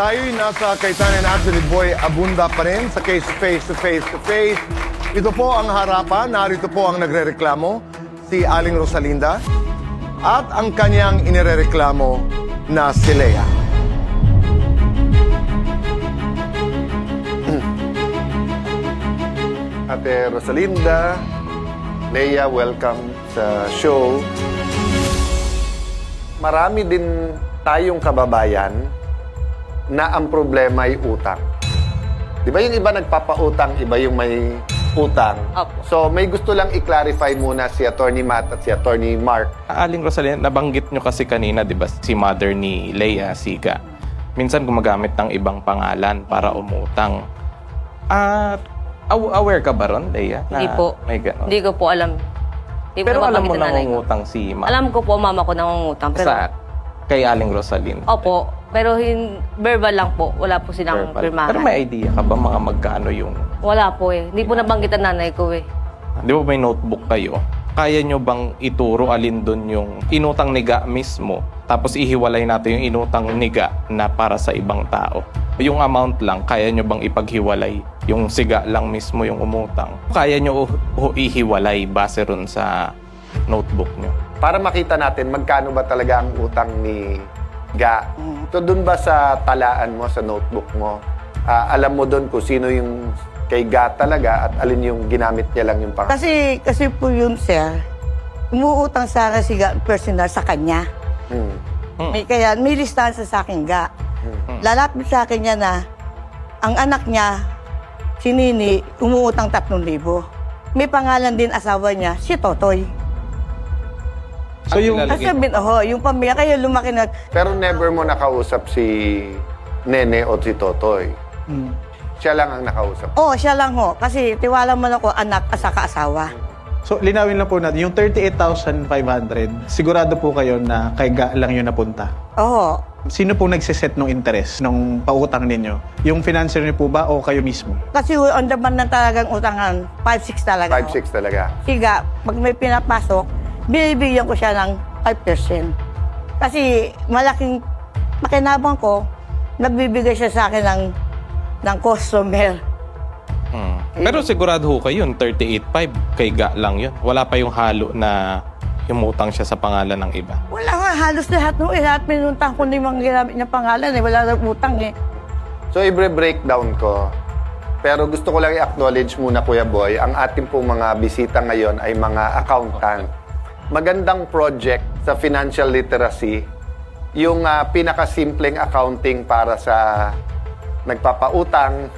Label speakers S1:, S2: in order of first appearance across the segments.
S1: Tayo'y nasa Kaitanen Absolute Boy Abunda pa rin sa case face to face to face. Ito po ang harapan, narito po ang nagrereklamo, si Aling Rosalinda, at ang kanyang inirereklamo na si Lea. Ate Rosalinda, Lea, welcome sa show. Marami din tayong kababayan na ang problema ay utang. Di ba yung iba nagpapautang, iba yung may utang?
S2: Opo.
S1: So may gusto lang i-clarify muna si Attorney Matt at si Attorney Mark.
S3: Aling Rosalinda, nabanggit nyo kasi kanina, di ba, si mother ni Lea, Siga. Minsan gumagamit ng ibang pangalan para umutang. At aware ka ba ron, Lea?
S2: Hindi po.
S3: May ganon.
S2: Hindi ko po alam. Hindi ko
S3: Pero
S2: na
S3: alam mo
S2: mabanggit ang nanay ko.
S3: nangungutang si mama.
S2: Alam ko po, mama ko nangungutang. Pero,
S3: Sa kay Aling Rosalinda.
S2: opo. Pero verbal lang po. Wala po silang
S3: Verbal.
S2: pirmahan.
S3: Pero may idea ka ba mga magkano yung...
S2: Wala po eh. Hindi po nabanggit ang nanay ko eh.
S3: Di ba may notebook kayo? Kaya nyo bang ituro alin doon yung inutang niga mismo, tapos ihiwalay natin yung inutang niga na para sa ibang tao? Yung amount lang, kaya nyo bang ipaghiwalay? Yung siga lang mismo yung umutang? Kaya nyo ihiwalay base ron sa notebook nyo?
S1: Para makita natin magkano ba talaga ang utang ni Ga. So dun ba sa talaan mo, sa notebook mo, alam mo dun kung sino yung kay Ga talaga at alin yung ginamit niya lang yung pangalan?
S4: Kasi po yun, sir, umuutang sana si Ga personal sa kanya. Kaya may listahan sa akin, Ga. Lalapit sa akin niya na ang anak niya, si Nini, umuutang 3,000. May pangalan din asawa niya, si Totoy.
S3: So yung...
S4: Kasi yung pamilya, kaya lumaki na.
S1: Pero never mo nakausap si Nene o si Totoy. Siya lang ang nakausap.
S4: Siya lang ho. Kasi tiwala mo ako, anak, asaka asawa.
S5: So, linawin lang po natin, yung 38,500, sigurado po kayo na kay Ga lang yun napunta.
S4: Oo.
S5: Sino po nagsiset ng interest nung pautang ninyo? Yung financier niyo po ba o kayo mismo?
S4: Kasi on the man na talagang utangan, 5-6 talaga.
S1: 5-6 talaga.
S4: Siga, pag may pinapasok, binibigyan ko siya ng 5%. Kasi malaking makinabang ko, nagbibigay siya sa akin ng customer.
S3: Pero sigurado ho kayo, yun, 38.5 kay Ga lang yun. Wala pa yung halo na umutang siya sa pangalan ng iba.
S4: Wala nga, halos lahat no. Lahat pinuntang ko na yung mga ginamit niya pangalan. Wala na utang eh.
S1: So, i-breakdown ko. Pero gusto ko lang i-acknowledge muna, Kuya Boy, ang ating pong mga bisita ngayon ay mga accountant. Magandang project sa financial literacy, yung pinakasimpleng accounting para sa nagpapautang,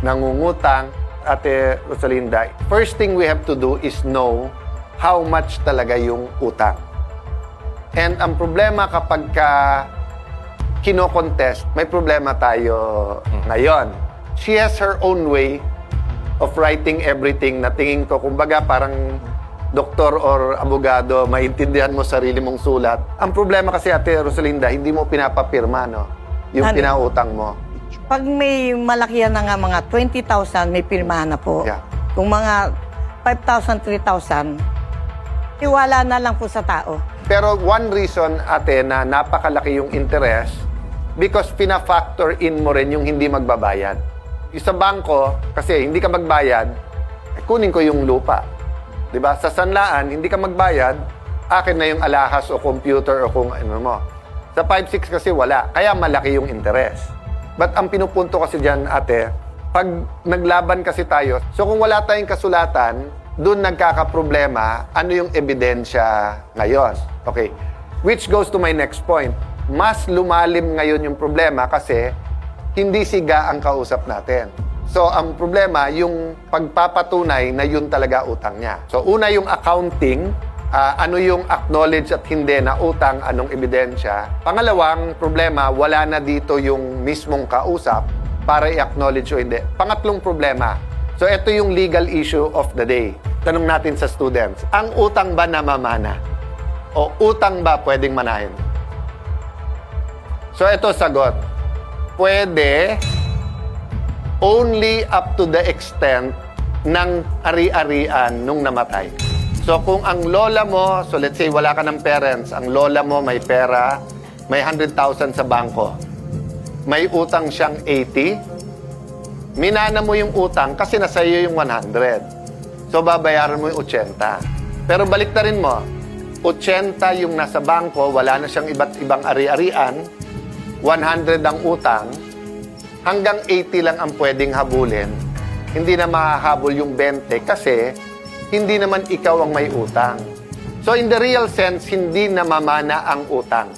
S1: nangungutang. Ate Rosalinda, first thing we have to do is know how much talaga yung utang. And ang problema kapag kino-contest, may problema tayo ngayon. She has her own way of writing everything na tingin ko, kumbaga parang doktor or abogado, maintindihan mo sarili mong sulat. Ang problema kasi, Ate Rosalinda, hindi mo pinapapirma, no? Yung
S4: Ano?
S1: pinautang mo.
S4: Pag may malaki yan na nga mga 20,000, may pirmahan na po.
S1: Yeah.
S4: Kung mga 5,000, 3,000, iwala na lang po sa tao.
S1: Pero one reason, ate, na napakalaki yung interest because pina-factor in mo rin yung hindi magbabayad. Sa bangko, kasi hindi ka magbayad, kunin ko yung lupa. Diba? Sa sanlaan, hindi ka magbayad, akin na yung alahas o computer o kung ano mo. Sa 5-6 kasi wala, kaya malaki yung interest. But ang pinupunto kasi dyan, ate, pag naglaban kasi tayo, so kung wala tayong kasulatan, doon nagkakaproblema, ano yung ebidensya ngayon? Okay. Which goes to my next point. Mas lumalim ngayon yung problema kasi hindi siga ang kausap natin. So, ang problema, yung pagpapatunay na yun talaga utang niya. So, una yung accounting, ano yung acknowledge at hindi na utang, anong ebidensya. Pangalawang problema, wala na dito yung mismong kausap para i-acknowledge o hindi. Pangatlong problema, so ito yung legal issue of the day. Tanong natin sa students, ang utang ba namamana? O utang ba pwedeng manahin? So ito sagot, pwede only up to the extent ng ari-arian nung namatay. So kung ang lola mo, so let's say wala ka ng parents, ang lola mo may pera, may 100,000 sa bangko. may utang siyang 80, minana mo yung utang kasi nasa iyo yung 100. So, babayaran mo yung 80. Pero baliktarin mo, 80 yung nasa bangko, wala na siyang iba't ibang ari-arian, 100 ang utang, hanggang 80 lang ang pwedeng habulin. Hindi na mahahabol yung 20 kasi hindi naman ikaw ang may utang. So in the real sense, hindi na mamana ang utang.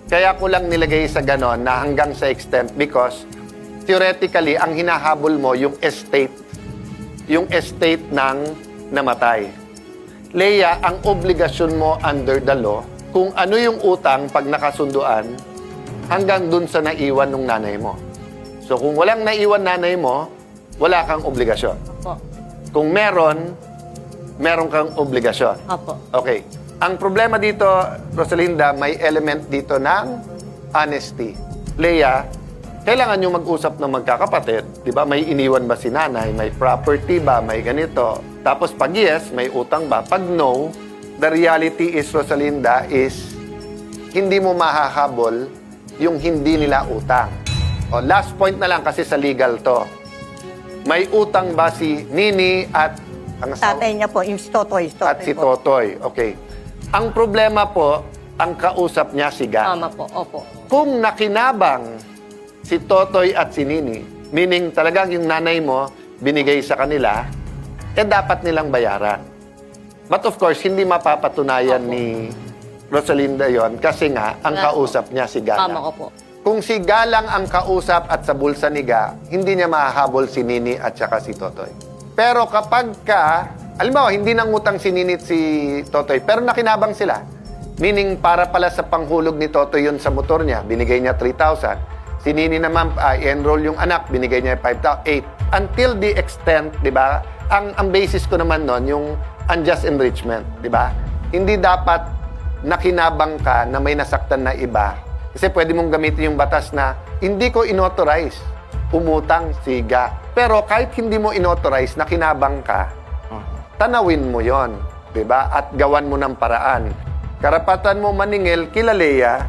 S1: Kaya ko lang nilagay sa ganon na hanggang sa extent because theoretically, ang hinahabol mo yung estate ng namatay. Leia, ang obligasyon mo under the law, kung ano yung utang pag nakasunduan, hanggang dun sa naiwan ng nanay mo. So kung walang naiwan nanay mo, wala kang obligasyon.
S2: Opo.
S1: Kung meron kang obligasyon.
S2: Opo.
S1: Okay. Ang problema dito, Rosalinda, may element dito ng honesty. Leia, kailangan nyo mag-usap ng magkakapatid. Di ba? May iniwan ba si nanay? May property ba? May ganito. Tapos pag yes, may utang ba? Pag no, the reality is, Rosalinda, is hindi mo mahahabol yung hindi nila utang. O, last point na lang kasi sa legal to. May utang ba si Nini at ang asawa?
S4: Tatay niya po, yung si Totoy.
S1: At si
S4: po.
S1: Totoy. Okay. Ang problema po, ang kausap niya si Ga.
S2: Tama po. Opo.
S1: Kung nakinabang si Totoy at si Nini, meaning talagang yung nanay mo binigay sa kanila, dapat nilang bayaran. But of course, hindi mapapatunayan ni Rosalinda yon kasi nga, ang
S2: Wala
S1: kausap niya si Ga.
S2: Tama ko po.
S1: Kung si Ga lang ang kausap at sa bulsa ni Ga, hindi niya mahahabol si Nini at saka si Totoy. Pero kapag alimbawa, hindi nang utang si Nini at si Totoy, pero nakinabang sila. Meaning, para pala sa panghulog ni Totoy yun sa motor niya, binigay niya 3,000. Si Nini naman, i-enroll yung anak, binigay niya 8. Until the extent, di ba, ang basis ko naman nun, yung unjust enrichment, di ba? Hindi dapat nakinabang ka na may nasaktan na iba. Kasi pwede mong gamitin yung batas na hindi ko inauthorize umutang si Ga. Pero kahit hindi mo inauthorize, nakinabang ka, tanawin mo yon, di ba? At gawan mo ng paraan. Karapatan mo maningil kila Leia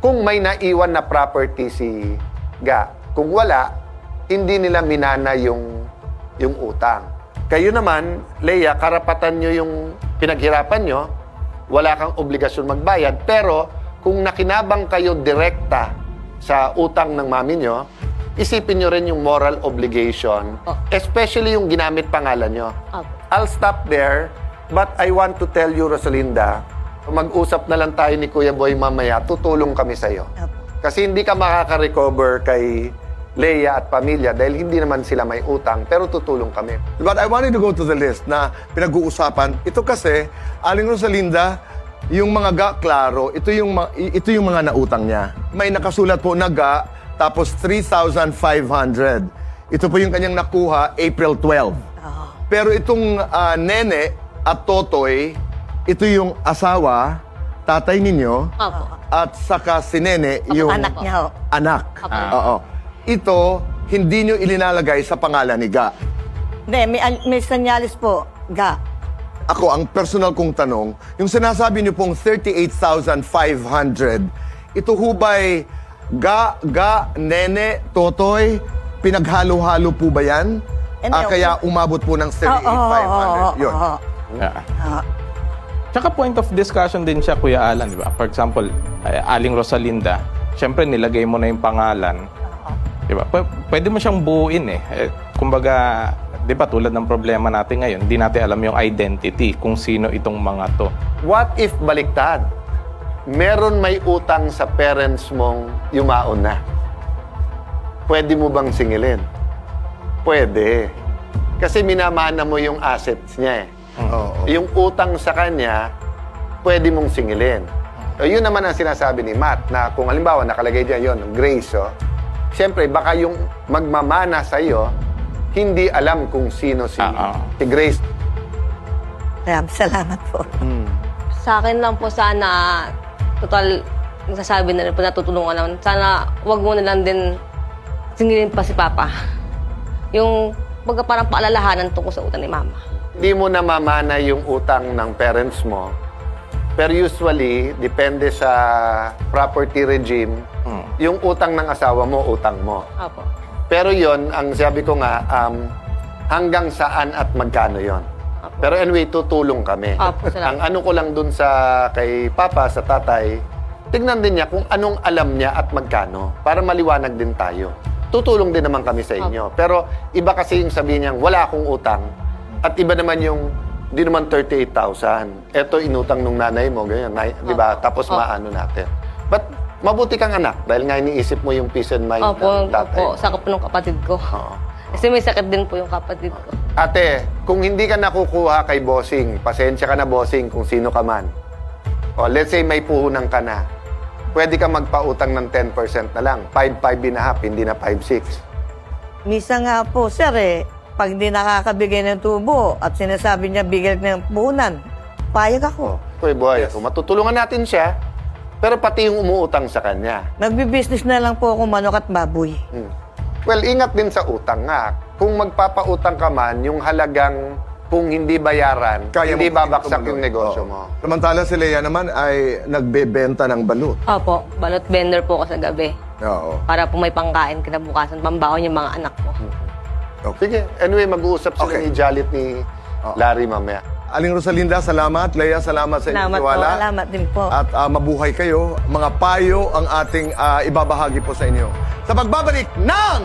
S1: kung may naiwan na property si Ga. Kung wala, hindi nila minana yung utang. Kayo naman, Leia, karapatan nyo yung pinaghirapan nyo, wala kang obligasyon magbayad, pero kung nakinabang kayo direkta sa utang ng mami nyo, isipin nyo rin yung moral obligation, especially yung ginamit pangalan nyo.
S2: Opo.
S1: I'll stop there, but I want to tell you, Rosalinda, mag-usap na lang tayo ni Kuya Boy mamaya, tutulong kami sa'yo. Kasi hindi ka makaka-recover kay Leia at pamilya dahil hindi naman sila may utang, pero tutulong kami.
S6: But I wanted to go to the list na pinag-uusapan. Ito kasi, Aling Rosalinda, yung mga Ga, klaro, ito yung mga nautang niya. May nakasulat po na Ga, tapos 3,500. Ito po yung kanyang nakuha April 12. Pero itong Nene at Totoy, ito yung asawa, tatay ninyo,
S2: Opo.
S6: at saka si Nene, yung
S4: Anak niya ho.
S6: anak.
S2: Opo.
S6: Oo. Ito, hindi nyo ilinalagay sa pangalan ni Ga.
S4: Hindi, may sanyalis po, Ga.
S6: Ako, ang personal kong tanong, yung sinasabi niyo pong 38,500, ito hubay Ga, Nene, Totoy, pinaghalo-halo po ba yan? Kaya umabot po ng 38,500. Yun.
S3: Yeah. Tsaka point of discussion din siya, Kuya Alan, di ba? For example, Aling Rosalinda, syempre nilagay mo na yung pangalan. Di ba? Pwede mo siyang buuin eh. Kumbaga, di ba tulad ng problema natin ngayon, hindi natin alam yung identity kung sino itong mga to.
S1: What if baliktad? Meron may utang sa parents mong yumaon na. Pwede mo bang singilin? Pwede. Kasi minamana mo yung assets niya eh.
S6: Oo.
S1: Yung utang sa kanya, pwede mong singilin. So, yun naman ang sinasabi ni Matt, na kung halimbawa nakalagay dyan yun, Grace, siyempre, baka yung magmamana sa'yo, hindi alam kung sino si Grace.
S4: Salamat po.
S2: Sa akin lang po sana, total, nagsasabi na rin po, natutulungan naman. Sana, wag mo na lang din singilin pa si Papa. Yung, parang paalalahanan tungkol sa utang ni Mama.
S1: Hindi mo namamana yung utang ng parents mo, Pero usually, depende sa property regime, yung utang ng asawa mo, utang mo.
S2: Opo.
S1: Pero yon ang sabi ko nga, hanggang saan at magkano yon. Pero anyway, tutulong kami.
S2: Opo, salamat.
S1: Ang ano ko lang dun sa kay Papa, sa tatay, tignan din niya kung anong alam niya at magkano para maliwanag din tayo. Tutulong din naman kami sa inyo. Pero iba kasi yung sabihin niya, wala akong utang. At iba naman yung, di naman 38,000. Ito inutang nung nanay mo, ganyan, di ba? Tapos maano natin. But mabuti kang anak dahil nga iniisip mo yung peace and mind
S2: Opo,
S1: ng tatay.
S2: opo. Sakop ng kapatid ko.
S1: Oo.
S2: Kasi may sakit din po yung kapatid ko.
S1: Ate, kung hindi ka nakukuha kay bossing, pasensya ka na bossing kung sino ka man. O let's say may puhunan ka na. Pwede ka magpautang ng 10% na lang. 5.5.5, hindi na 5.6.
S4: Misa nga po, sir, pag hindi nakakabigay ng tubo at sinasabi niya bigay ng puhunan, payag ako.
S1: Kuya boy, kung matutulungan natin siya, pero pati yung umuutang sa kanya.
S4: Nagbi-business na lang po ako manok at baboy.
S1: Well, ingat din sa utang nga. Kung magpapautang ka man, yung halagang kung hindi bayaran, hindi
S6: mo
S1: babaksak yung
S6: tumuloy.
S1: negosyo
S6: Oo.
S1: mo.
S6: Samantala si Lea naman ay nagbebenta ng balut.
S2: Opo, balot vendor po ako sa gabi.
S6: Oo.
S2: Para po may pangkain kinabukasan, pambaon yung mga anak ko.
S1: Sige, anyway, mag-uusap sila
S6: Okay.
S1: ni Jalit ni Larry mamaya.
S6: Aling Rosalinda, salamat. Lea, salamat sa inyong
S4: Salamat po,
S6: tiwala.
S4: salamat din po.
S6: At mabuhay kayo. Mga payo ang ating ibabahagi po sa inyo. Sa pagbabalik ng...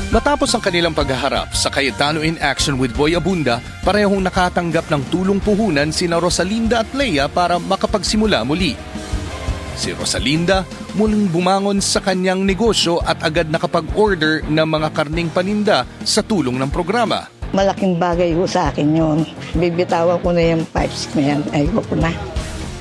S7: Matapos ang kanilang paghaharap sa Cayetano in Action with Boy Abunda, parehong nakatanggap ng tulong puhunan sina Rosalinda at Lea para makapagsimula muli. Si Rosalinda muling bumangon sa kanyang negosyo at agad nakapag-order ng mga karning paninda sa tulong ng programa.
S4: Malaking bagay ho sa akin yun. Bibitawan ko na yung pipes na yan. Ayoko na.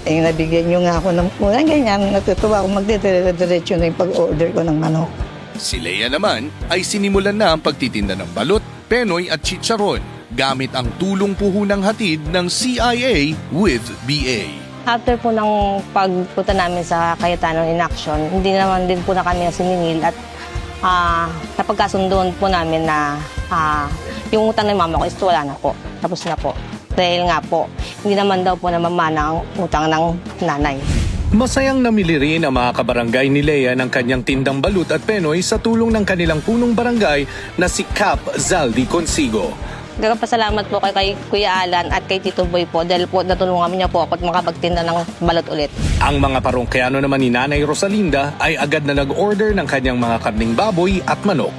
S4: Nabigyan nyo nga ako ng puhunan. Ganyan, natutuwa ako magdediretso na yung pag-order ko ng manok.
S7: Si Lea naman ay sinimulan na ang pagtitinda ng balot, penoy at chicharon gamit ang tulong puhunang hatid ng CIA with BA.
S2: After po ng pagpunta namin sa Cayetano in Action, hindi naman din po na kami siningil at napagkasundoon po namin na yung utang ng mama ko is wala na po. Tapos na po. Dahil nga po, hindi naman daw po namamana ang utang ng nanay.
S7: Masayang namili rin ang mga kabarangay ni Lea ng kanyang tindang balut at penoy sa tulong ng kanilang punong barangay na si Cap Zaldi Consigo.
S2: Nagpasalamat po kay Kuya Alan at kay Tito Boy po dahil po natulungan niya po ako at makapagtinda ng balot ulit.
S7: Ang mga parongkayano naman ni Nanay Rosalinda ay agad na nag-order ng kanyang mga karning baboy at manok.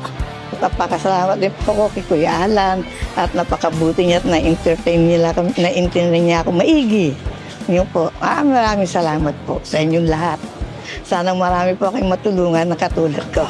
S4: Napakasalamat din po ko kay Kuya Alan at napakabuti niya at na-entertain niya ako maigi. Yun po. Maraming salamat po sa inyong lahat. Sana marami po kayong matulungan na katulad ko.